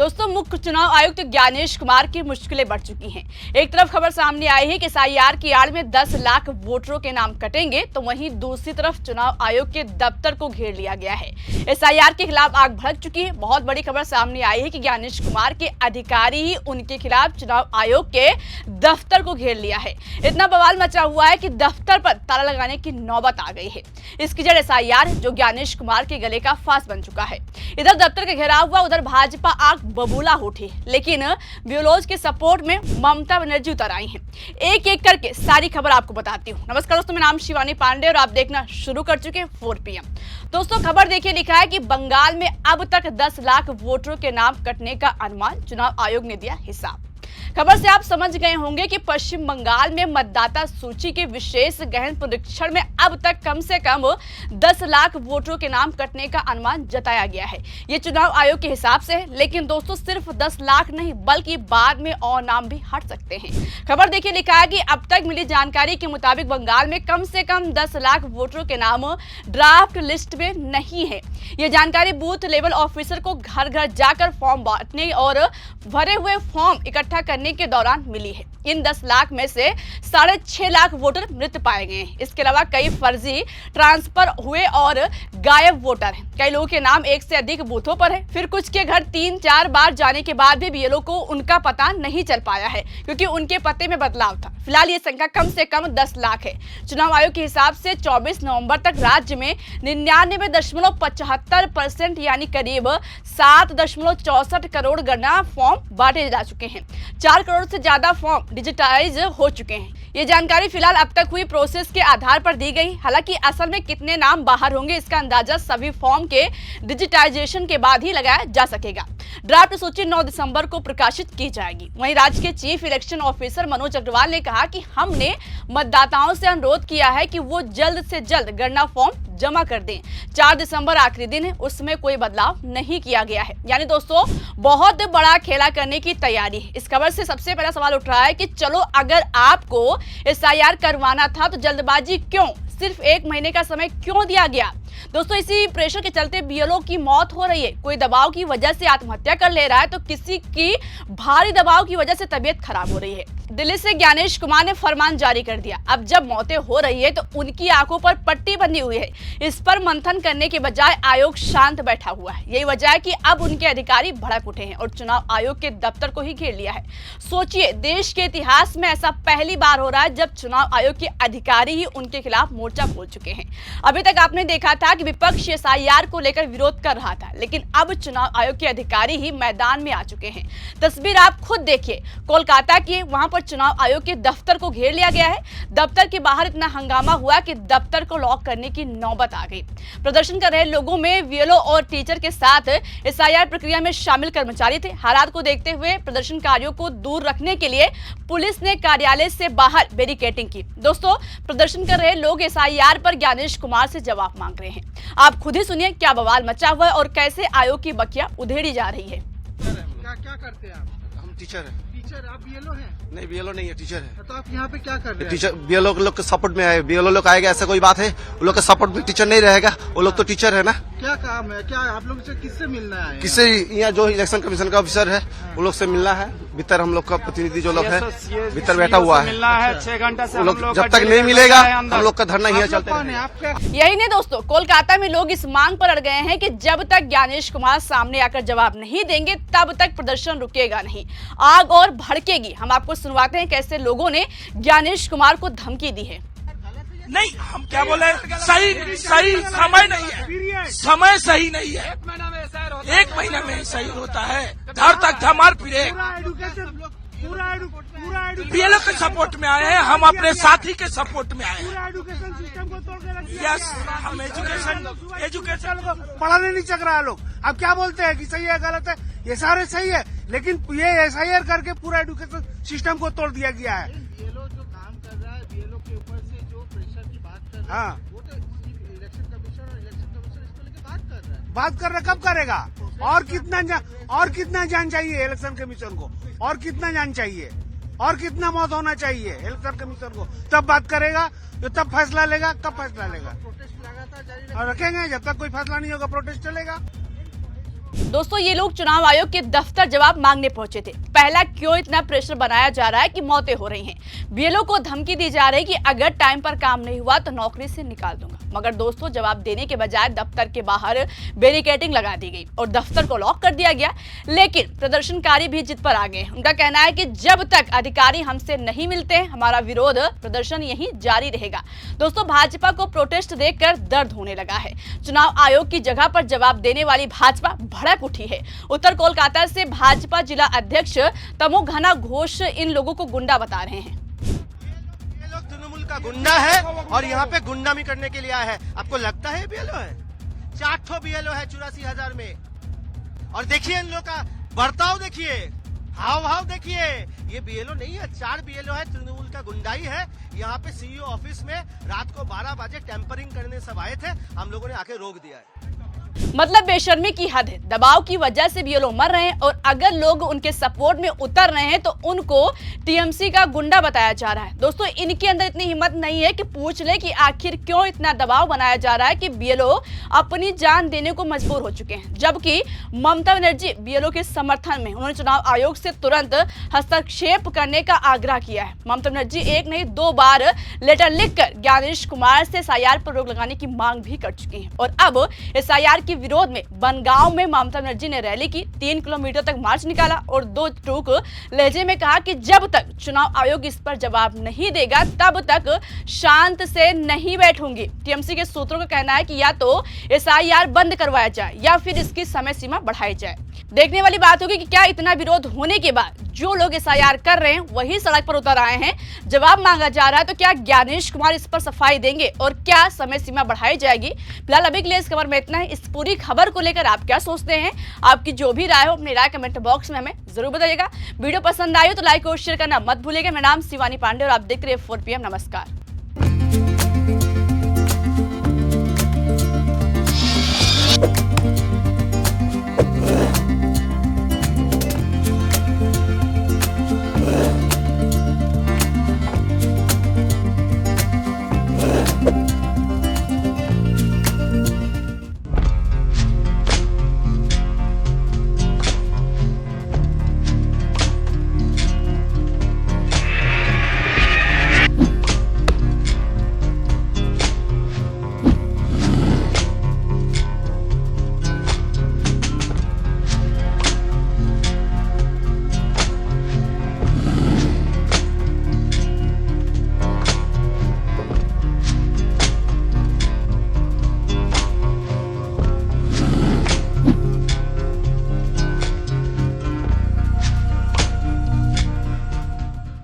दोस्तों, मुख्य चुनाव आयुक्त ज्ञानेश कुमार की मुश्किलें बढ़ चुकी हैं। एक तरफ खबर सामने आई है कि एसआईआर की आड़ में 10 लाख वोटरों के नाम कटेंगे, तो वहीं दूसरी तरफ चुनाव आयोग के दफ्तर को घेर लिया गया है। एसआईआर के खिलाफ आग भड़क चुकी है। बहुत बड़ी खबर सामने आई है कि ज्ञानेश कुमार के अधिकारी ही उनके खिलाफ चुनाव आयोग के दफ्तर को घेर लिया है। इतना बवाल मचा हुआ है कि दफ्तर पर ताला लगाने की नौबत आ गई है। इसकी जड़ एसआईआर, जो ज्ञानेश कुमार के गले का फांस बन चुका है। इधर दफ्तर का घेराव हुआ, उधर भाजपा आग बबूला उठी, लेकिन ब्यूरोज के सपोर्ट में ममता बनर्जी उतर आई हैं। एक एक करके सारी खबर आपको बताती हूँ। नमस्कार दोस्तों, मेरा नाम शिवानी पांडे और आप देखना शुरू कर चुके हैं 4 PM। दोस्तों, खबर देखिए, लिखा है कि बंगाल में अब तक 10 लाख वोटरों के नाम कटने का अनुमान, चुनाव आयोग ने दिया हिसाब। खबर से आप समझ गए होंगे कि पश्चिम बंगाल में मतदाता सूची के विशेष गहन परीक्षण में अब तक कम से कम 10 लाख वोटरों के नाम कटने का अनुमान जताया गया है। ये चुनाव आयोग के हिसाब से है, लेकिन दोस्तों सिर्फ 10 लाख नहीं बल्कि बाद में और नाम भी हट सकते हैं। खबर देखिए, लिखा है कि अब तक मिली जानकारी के मुताबिक बंगाल में कम से कम 10 लाख वोटरों के नाम ड्राफ्ट लिस्ट में नहीं है। ये जानकारी बूथ लेवल ऑफिसर को घर घर जाकर फॉर्म बांटने और भरे हुए फॉर्म इकट्ठा करने के दौरान मिली है। इन 10 लाख में से 6.5 लाख वोटर मृत पाए गए हैं। इसके अलावा कई फर्जी ट्रांसफर हुए और गायब वोटर हैं। कई लोगों के नाम एक से अधिक बूथों पर है। फिर कुछ के घर 3-4 बार जाने के बाद भी बीएलओ को उनका पता नहीं चल पाया है, क्योंकि उनके पते में बदलाव था। फिलहाल ये संख्या कम से कम 10 लाख है। चुनाव आयोग के हिसाब से 24 नवंबर तक राज्य में 99.75% यानी करीब 7.64 करोड़ गणना फॉर्म बांटे जा चुके हैं। 4 करोड़ से ज्यादा फॉर्म डिजिटाइज हो चुके हैं। ये जानकारी फिलहाल अब तक हुई प्रोसेस के आधार पर दी गई। हालांकि असल में कितने नाम बाहर होंगे, इसका अंदाजा सभी फॉर्म के डिजिटाइजेशन के बाद ही लगाया जा सकेगा। ड्राफ्ट सूची 9 दिसंबर को प्रकाशित की जाएगी। वहीं राज्य के chief election officer Manoj Agarwal ने कहा कि हमने मतदाताओं से अनुरोध किया है कि वो जल्द से जल्द गणना फॉर्म जमा कर दें। 4 दिसंबर आखिरी दिन है, उसमें कोई बदलाव नहीं किया गया है। यानी दोस्तों, बहुत बड़ा खेला करने की तैयारी है। इस खबर से सबसे पहला सवाल उठ रहा है कि चलो, अगर आपको एसआईआर करवाना था तो जल्दबाजी क्यों? सिर्फ 1 महीने का समय क्यों दिया गया? दोस्तों, इसी प्रेशर के चलते बीएलओ की मौत हो रही है। कोई दबाव की वजह से आत्महत्या कर ले रहा है, तो किसी की भारी दबाव की वजह से तबीयत खराब हो रही है। दिल्ली से ज्ञानेश कुमार ने फरमान जारी कर दिया। अब जब मौतें हो रही है तो उनकी आंखों पर पट्टी बंधी हुई है। इस पर मंथन करने के बजाय आयोग शांत बैठा हुआ है। यही वजह है कि अब उनके अधिकारी भड़क उठे हैं और चुनाव आयोग के दफ्तर को ही घेर लिया है। सोचिए, देश के इतिहास में ऐसा पहली बार हो रहा है जब चुनाव आयोग के अधिकारी ही उनके खिलाफ मोर्चा खोल चुके हैं। अभी तक आपने देखा था कि विपक्ष एसआईआर को लेकर विरोध कर रहा था, लेकिन अब चुनाव आयोग के अधिकारी ही मैदान में आ चुके हैं। तस्वीर आप खुद देखिए, कोलकाता की, वहां पर चुनाव आयोग के दफ्तर को घेर लिया गया है। दफ्तर के बाहर इतना हंगामा हुआ कि दफ्तर को लॉक करने की नौबत आ गई। प्रदर्शन कर रहे लोगों में बीएलओ और टीचर के साथ एसआईआर प्रक्रिया में शामिल कर्मचारी थे। हालात को देखते हुए प्रदर्शनकारियों को दूर रखने के लिए पुलिस ने कार्यालय से बाहर बैरिकेडिंग की। दोस्तों, प्रदर्शन कर रहे लोग एसआईआर पर ज्ञानेश कुमार से जवाब मांग रहे हैं। आप खुद ही सुनिए क्या बवाल मचा हुआ है और कैसे आयोग की बखिया उधेड़ी जा रही है। क्या करते हैं आप? हम टीचर हैं। टीचर? आप बीएलओ हैं? नहीं, बीएलओ नहीं है, टीचर है। तो आप यहाँ पे क्या कर रहे हैं? टीचर बीएलओ लोग के सपोर्ट में आए। बीएलओ लोग आएगा ऐसा कोई बात है? वो लोग के सपोर्ट में टीचर नहीं रहेगा। वो लोग तो टीचर है ना। क्या काम है? क्या आप लोग से किससे मिलना है? किससे? यहाँ जो इलेक्शन कमीशन का ऑफिसर है, वो लोग से मिलना है। भीतर हम लोग का प्रतिनिधि जो लोग है भीतर बैठा हुआ है। मिलना है 6 घंटा से। वो लोग जब तक नहीं मिलेगा हम लोग का धरना ही चलता है। यही नहीं दोस्तों, कोलकाता में लोग इस मांग पर अड़ गए हैं कि जब तक ज्ञानेश कुमार सामने आकर जवाब नहीं देंगे तब तक प्रदर्शन रुकेगा नहीं। आग और भड़केगी। हम आपको सुनवाते हैं कैसे लोगों ने ज्ञानेश कुमार को धमकी दी है। नहीं, हम क्या बोले, सही समय नहीं है, समय सही नहीं है। 1 महीना में ही सही होता है। धर तक धमार फिरे। बीएलओ के सपोर्ट में आए हैं, हम अपने साथी के सपोर्ट में आए हैं। यस, हम एजुकेशन को पढ़ाने नहीं चक रहा है। लोग अब क्या बोलते हैं कि सही है गलत है, ये सारे सही है, लेकिन ये एसआईआर करके पूरा एजुकेशन सिस्टम को तोड़ दिया गया है। बीएलओ जो काम कर रहा है, बीएलओ के ऊपर से जो प्रेशर की बात कर रहा है, वो तो इलेक्शन कमीशन और इलेक्शन कमीशन इसको लेकर बात कर रहा है। बात कर रहा, कब करेगा? और कितना जान चाहिए इलेक्शन कमीशन को? और कितना जान चाहिए? और कितना मौत होना चाहिए इलेक्शन कमीशन को? तब बात करेगा, जो तब फैसला लेगा। कब फैसला लेगा? प्रोटेस्ट लगातार जारी और रखेंगे जब तक कोई फैसला नहीं होगा। प्रोटेस्ट चलेगा। दोस्तों ये लोग चुनाव आयोग के दफ्तर जवाब मांगने पहुंचे थे। पहला, क्यों इतना प्रेशर बनाया जा रहा है कि मौतें हो रही हैं। बीएलओ को धमकी दी जा रही कि अगर टाइम पर काम नहीं हुआ तो नौकरी से निकाल दूंगा। मगर दोस्तों जवाब देने के बजाय दफ्तर के बाहर बैरिकेडिंग लगा दी गई और दफ्तर को लॉक कर दिया गया। लेकिन प्रदर्शनकारी भी जिद पर आ गए। उनका कहना है कि जब तक अधिकारी हमसे नहीं मिलते हमारा विरोध प्रदर्शन यही जारी रहेगा। दोस्तों भाजपा को प्रोटेस्ट देखकर दर्द होने लगा है। चुनाव आयोग की जगह पर जवाब देने वाली भाजपा भड़क उठी है। उत्तर कोलकाता से भाजपा जिला अध्यक्ष तमोघना घोष इन लोगों को गुंडा बता रहे हैं। ये लोग तृणमूल का गुंडा है और यहाँ पे गुंडामी करने के लिए आया है। आपको लगता है बीएलओ है? 4 बीएलओ है 84,000 में। और देखिए इन लोग का बर्ताव, देखिए हाव भाव देखिए। ये बीएलओ नहीं है, 4 बीएलओ है, तृणमूल का गुंडाई है। यहाँ पे सीईओ ऑफिस में रात को 12 बजे टेम्परिंग करने सब आए थे, हम लोगों ने आके रोक दिया है। मतलब बेशर्मी की हद है। दबाव की वजह से बीएलओ मर रहे हैं और अगर लोग उनके सपोर्ट में उतर रहे हैं तो उनको टीएमसी का गुंडा बताया जा रहा है। दोस्तों इनके अंदर इतनी हिम्मत नहीं है कि पूछ ले कि आखिर क्यों इतना दबाव बनाया जा रहा है कि बीएलओ अपनी जान देने को मजबूर हो चुके हैं। जबकि ममता बनर्जी बीएलओ के समर्थन में उन्होंने चुनाव आयोग से तुरंत हस्तक्षेप करने का आग्रह किया है। ममता बनर्जी एक नहीं 2 बार लेटर लिखकर ज्ञानेश कुमार से एसआईआर पर रोक लगाने की मांग भी कर चुकी हैं और अब एसआईआर के विरोध में बनगांव में ममता बनर्जी ने रैली की, 3 किलोमीटर तक मार्च निकाला और 2 टूक लहजे में कहा कि जब तक चुनाव आयोग इस पर जवाब नहीं देगा तब तक शांत से नहीं बैठूंगी। टीएमसी के सूत्रों का कहना है कि या तो एसआईआर बंद करवाया जाए या फिर इसकी समय सीमा बढ़ाई जाए। देखने वाली बात होगी कि क्या इतना विरोध होने के बाद जो लोग एसआईआर कर रहे हैं वही सड़क पर उतर आए हैं, जवाब मांगा जा रहा है, तो क्या ज्ञानेश कुमार इस पर सफाई देंगे और क्या समय सीमा बढ़ाई जाएगी? फिलहाल अभी के लिए इस खबर में इतना है। इस पूरी खबर को लेकर आप क्या सोचते हैं? आपकी जो भी राय हो अपनी राय कमेंट बॉक्स में हमें जरूर बताइएगा। वीडियो पसंद आई हो तो लाइक और शेयर करना मत भूलिएगा। मेरा नाम शिवानी पांडे और आप देख रहे हैं 4 PM। नमस्कार।